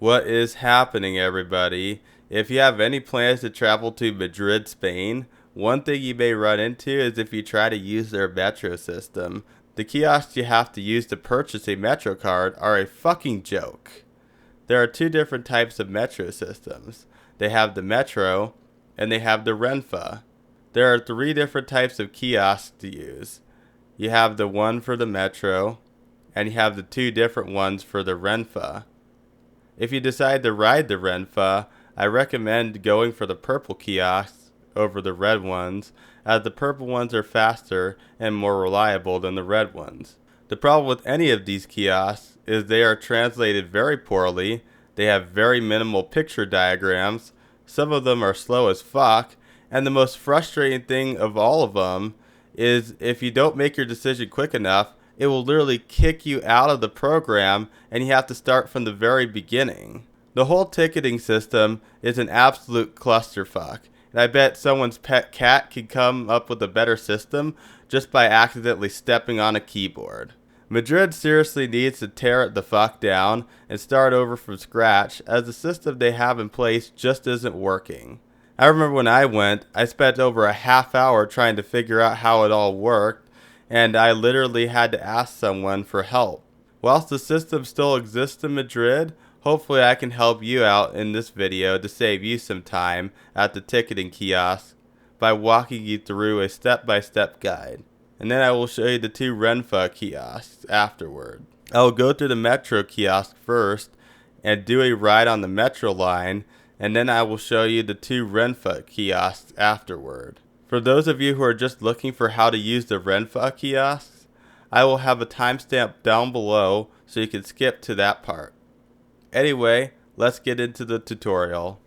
What is happening, everybody? If you have any plans to travel to Madrid, Spain, one thing you may run into is if you try to use their metro system. The kiosks you have to use to purchase a metro card are a fucking joke. There are two different types of metro systems. They have the Metro and they have the Renfe. There are three different types of kiosks to use. You have the one for the Metro and you have the two different ones for the Renfe. If you decide to ride the Renfe, I recommend going for the purple kiosks over the red ones, as the purple ones are faster and more reliable than the red ones. The problem with any of these kiosks is they are translated very poorly, they have very minimal picture diagrams, some of them are slow as fuck, and the most frustrating thing of all of them is if you don't make your decision quick enough, it will literally kick you out of the program and you have to start from the very beginning. The whole ticketing system is an absolute clusterfuck, and I bet someone's pet cat could come up with a better system just by accidentally stepping on a keyboard. Madrid seriously needs to tear it the fuck down and start over from scratch, as the system they have in place just isn't working. I remember when I went, I spent over a half hour trying to figure out how it all worked, and I literally had to ask someone for help. Whilst the system still exists in Madrid, hopefully I can help you out in this video to save you some time at the ticketing kiosk by walking you through a step-by-step guide. And then I will show you the two Renfe kiosks afterward. I will go through the Metro kiosk first and do a ride on the Metro line, and then I will show you the two Renfe kiosks afterward. For those of you who are just looking for how to use the Renfe kiosks, I will have a timestamp down below so you can skip to that part. Anyway, let's get into the tutorial.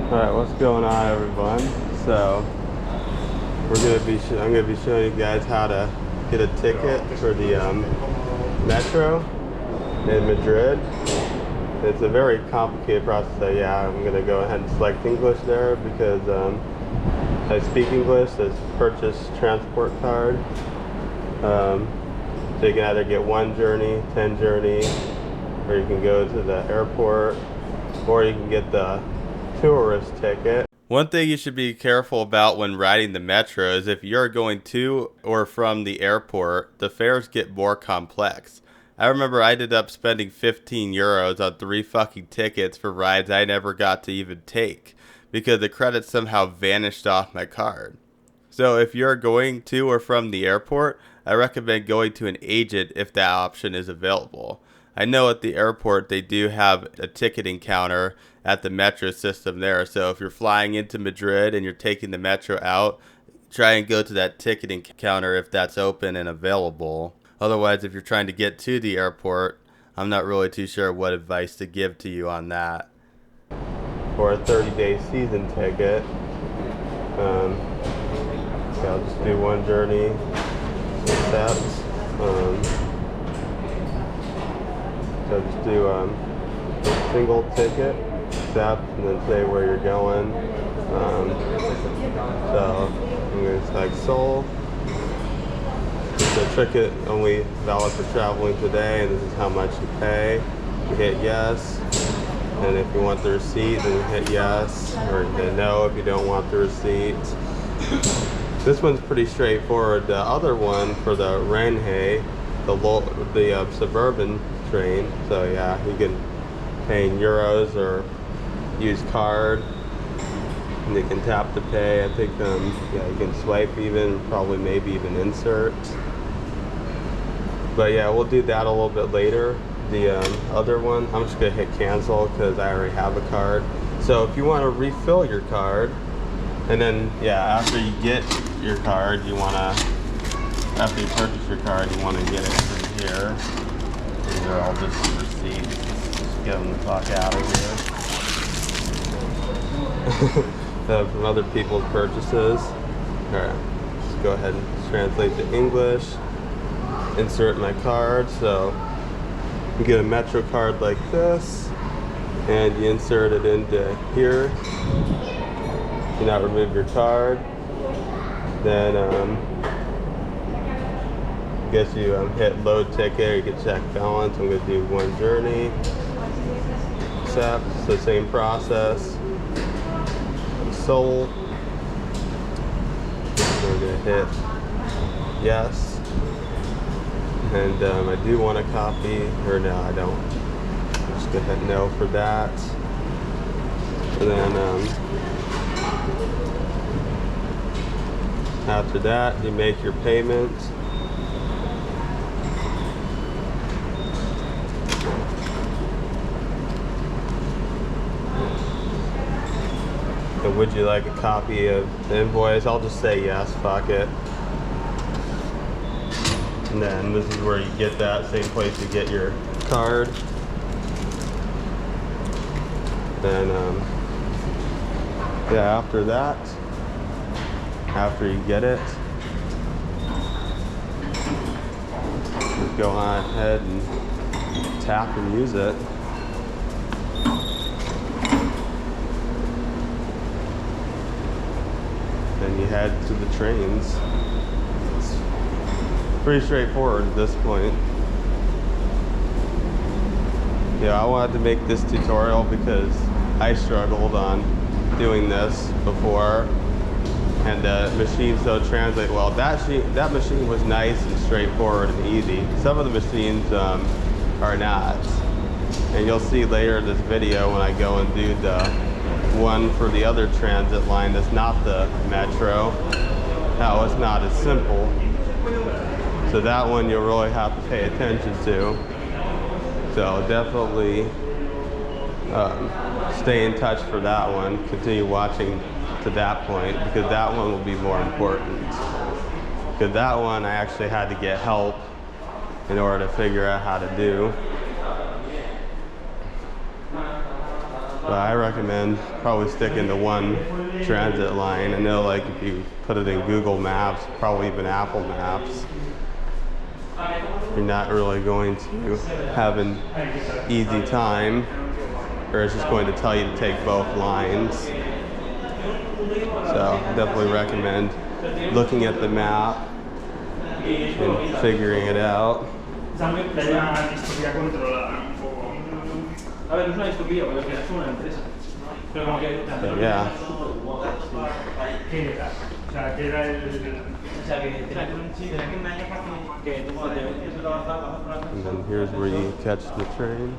Alright, what's going on, everyone? So, I'm gonna be showing you guys how to get a ticket for the Metro in Madrid. It's a very complicated process, so yeah, I'm going to go ahead and select English there because I speak English. It's purchase transport card. So you can either get 1 journey, 10 journey, or you can go to the airport, or you can get the tourist ticket. One thing you should be careful about when riding the Metro is if you're going to or from the airport, the fares get more complex. I remember I ended up spending 15 euros on 3 fucking tickets for rides I never got to even take because the credits somehow vanished off my card. So if you're going to or from the airport, I recommend going to an agent if that option is available. I know at the airport they do have a ticketing counter at the Metro system there, so if you're flying into Madrid and you're taking the Metro out, try and go to that ticketing counter if that's open and available. Otherwise, if you're trying to get to the airport, I'm not really too sure what advice to give to you on that. For a 30-day season ticket, so I'll just do 1 journey, accept. So just do a single ticket, accept, and then say where you're going. So I'm going to select Seoul. The ticket only valid for traveling today, and this is how much you pay. You hit yes, and if you want the receipt, then you hit yes, or hit no if you don't want the receipt. This one's pretty straightforward. The other one for the Renfe, the suburban train, so yeah, you can pay in euros or use card. And you can tap to pay. I think yeah, you can swipe even, probably maybe even insert. But yeah, we'll do that a little bit later. The other one, I'm just gonna hit cancel because I already have a card. So if you want to refill your card, and then yeah, after you get your card, after you purchase your card, you want to get it from here. These are all just receipts. Just get them the fuck out of here. From other people's purchases. Alright, just go ahead and translate to English. Insert my card. So you get a Metro card like this, and you insert it into here. Do not remove your card. Then Guess you hit load ticket, you can check balance. I'm gonna do one journey. Accept, so same process. Sold. We're gonna hit yes. And I do want a copy, or no, I don't. Just go ahead and no for that. And then after that, you make your payment. And would you like a copy of the invoice? I'll just say yes, fuck it. And then this is where you get that, same place you get your card. Then, yeah, after that, after you get it, just go on ahead and tap and use it. Then you head to the trains. It's pretty straightforward at this point. Yeah, I wanted to make this tutorial because I struggled on doing this before, and the machines don't translate well. That machine was nice and straightforward and easy. Some of the machines are not, and you'll see later in this video when I go and do the one for the other transit line that's not the Metro, how it's not as simple. So that one you'll really have to pay attention to. So definitely stay in touch for that one. Continue watching to that point, because that one will be more important. Because that one I actually had to get help in order to figure out how to do. But I recommend probably sticking to one transit line. I know, like, if you put it in Google Maps, probably even Apple Maps, you're not really going to have an easy time, or it's just going to tell you to take both lines. So definitely recommend looking at the map and figuring it out. So, yeah. And then here's where you catch the train.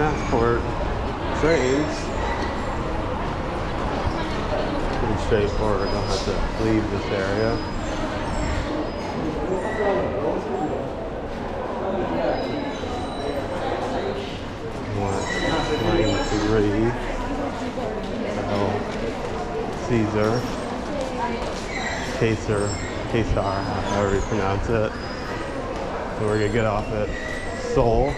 transport trains. Pretty straightforward. I don't have to leave this area. Line 3. Caesar. Caesar, however you pronounce it. So we're gonna get off at Seoul.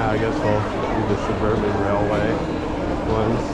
I guess we'll do the suburban railway ones.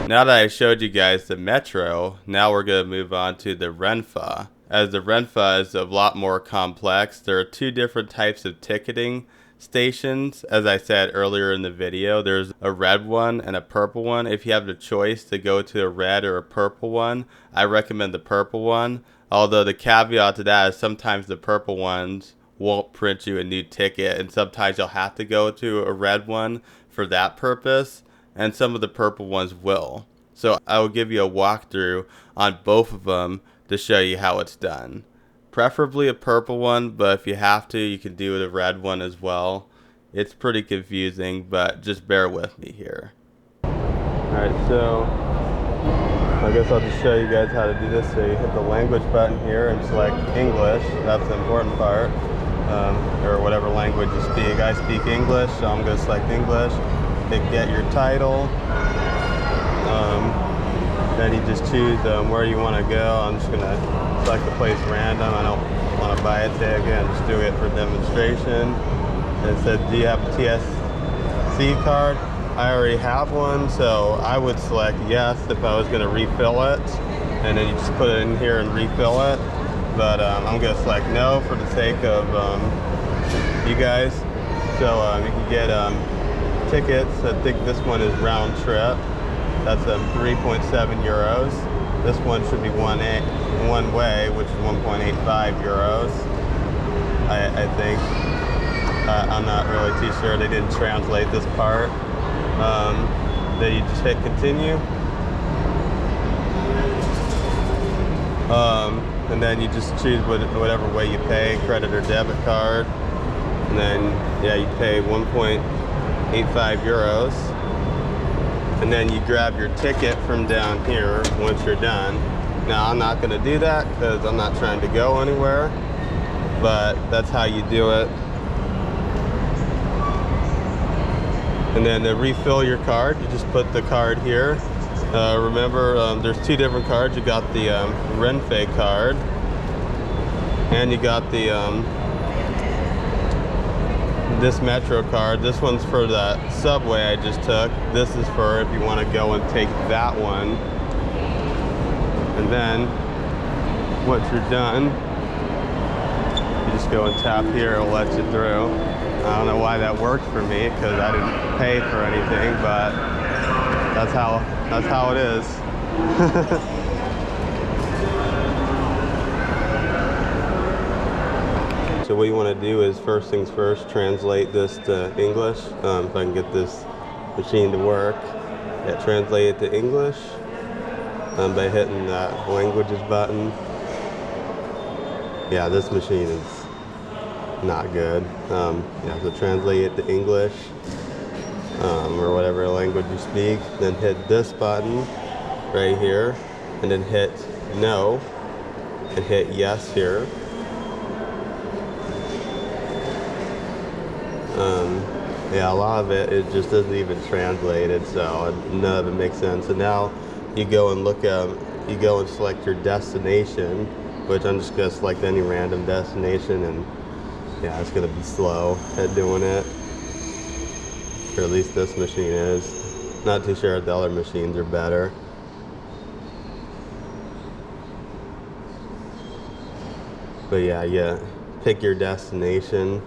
Now that I showed you guys the Metro, now we're going to move on to the Renfe. As the Renfe is a lot more complex, there are two different types of ticketing stations. As I said earlier in the video, there's a red one and a purple one. If you have the choice to go to a red or a purple one, I recommend the purple one. Although the caveat to that is sometimes the purple ones won't print you a new ticket, and sometimes you'll have to go to a red one for that purpose, and some of the purple ones will. So I will give you a walkthrough on both of them to show you how it's done. Preferably a purple one, but if you have to, you can do the red one as well. It's pretty confusing, but just bear with me here. Alright, so I guess I'll just show you guys how to do this. So you hit the language button here and select English. That's the important part, or whatever language you speak. I speak English, so I'm going to select English. Hit get your title. Then you just choose where you want to go. I'm just going to select the place random. I don't want to buy a ticket. I'm just doing it for demonstration. And it said, do you have a TSC card? I already have one, so I would select yes if I was going to refill it. And then you just put it in here and refill it. But I'm going to select no for the sake of you guys. So you can get tickets. I think this one is round trip. That's 3.7 euros. This one should be one way, which is 1.85 euros. I think. I'm not really too sure. They didn't translate this part. Then you just hit continue. And then you just choose whatever way you pay, credit or debit card. And then, yeah, you pay 1.85 euros. And then you grab your ticket from down here once you're done. Now, I'm not going to do that because I'm not trying to go anywhere, but that's how you do it. And then to refill your card, you just put the card here. Remember, there's two different cards. You got the Renfe card, this Metro card. This one's for the subway I just took. This is for if you want to go and take that one. And then once you're done, you just go and tap here, it'll let you through. I don't know why that worked for me because I didn't pay for anything, but that's how it is. So what you want to do is, first things first, translate this to English. If I can get this machine to work, yeah, translate it to English by hitting that languages button. Yeah, this machine is not good. Yeah, so translate it to English or whatever language you speak. Then hit this button right here, and then hit no, and hit yes here. Yeah, a lot of it just doesn't even translate it, so none of it makes sense. So now you go and you go and select your destination, which I'm just gonna select any random destination, and yeah, it's gonna be slow at doing it. Or at least this machine is. Not too sure if the other machines are better. But yeah, pick your destination.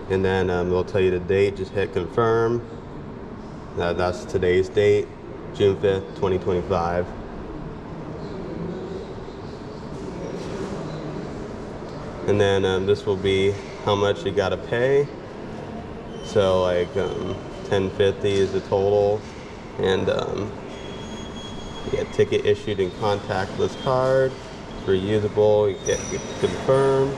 And then it'll tell you the date, just hit confirm. That's today's date, June 5th, 2025. And then this will be how much you gotta pay. So like $10.50 is the total. And you get ticket issued in contactless card, it's reusable, you get confirm.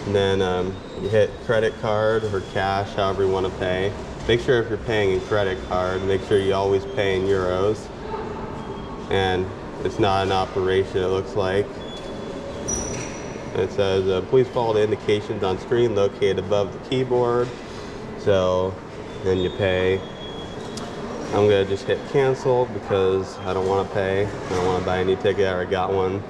And then you hit credit card or cash, however you want to pay. Make sure if you're paying in credit card, make sure you always pay in euros. And it's not an operation, it looks like. It says, please follow the indications on screen located above the keyboard. So then you pay. I'm gonna just hit cancel because I don't want to pay. I don't want to buy any ticket, I already got one.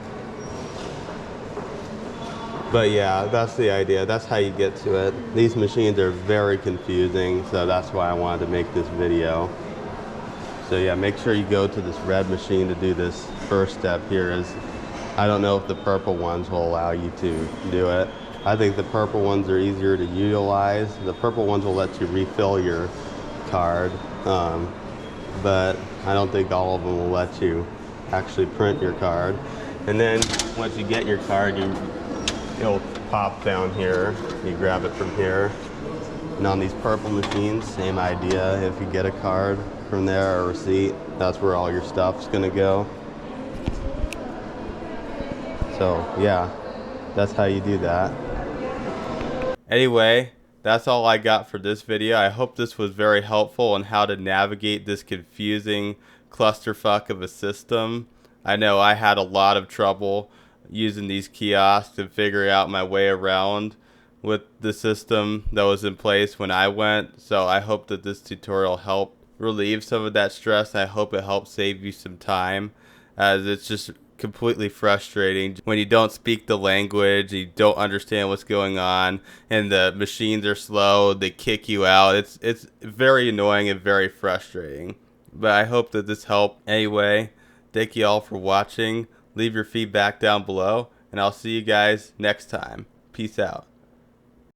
But yeah, that's the idea. That's how you get to it. These machines are very confusing, so that's why I wanted to make this video. So yeah, make sure you go to this red machine to do this first step here. I don't know if the purple ones will allow you to do it. I think the purple ones are easier to utilize. The purple ones will let you refill your card, but I don't think all of them will let you actually print your card. And then once you get your card, it'll pop down here. You grab it from here. And on these purple machines, same idea. If you get a card from there or a receipt, that's where all your stuff's gonna go. So yeah, that's how you do that. Anyway, that's all I got for this video. I hope this was very helpful on how to navigate this confusing clusterfuck of a system. I know I had a lot of trouble using these kiosks to figure out my way around with the system that was in place when I went. So I hope that this tutorial helped relieve some of that stress. I hope it helped save you some time, as it's just completely frustrating when you don't speak the language, you don't understand what's going on, and the machines are slow, they kick you out. It's very annoying and very frustrating. But I hope that this helped. Anyway, thank you all for watching. Leave your feedback down below, and I'll see you guys next time. Peace out.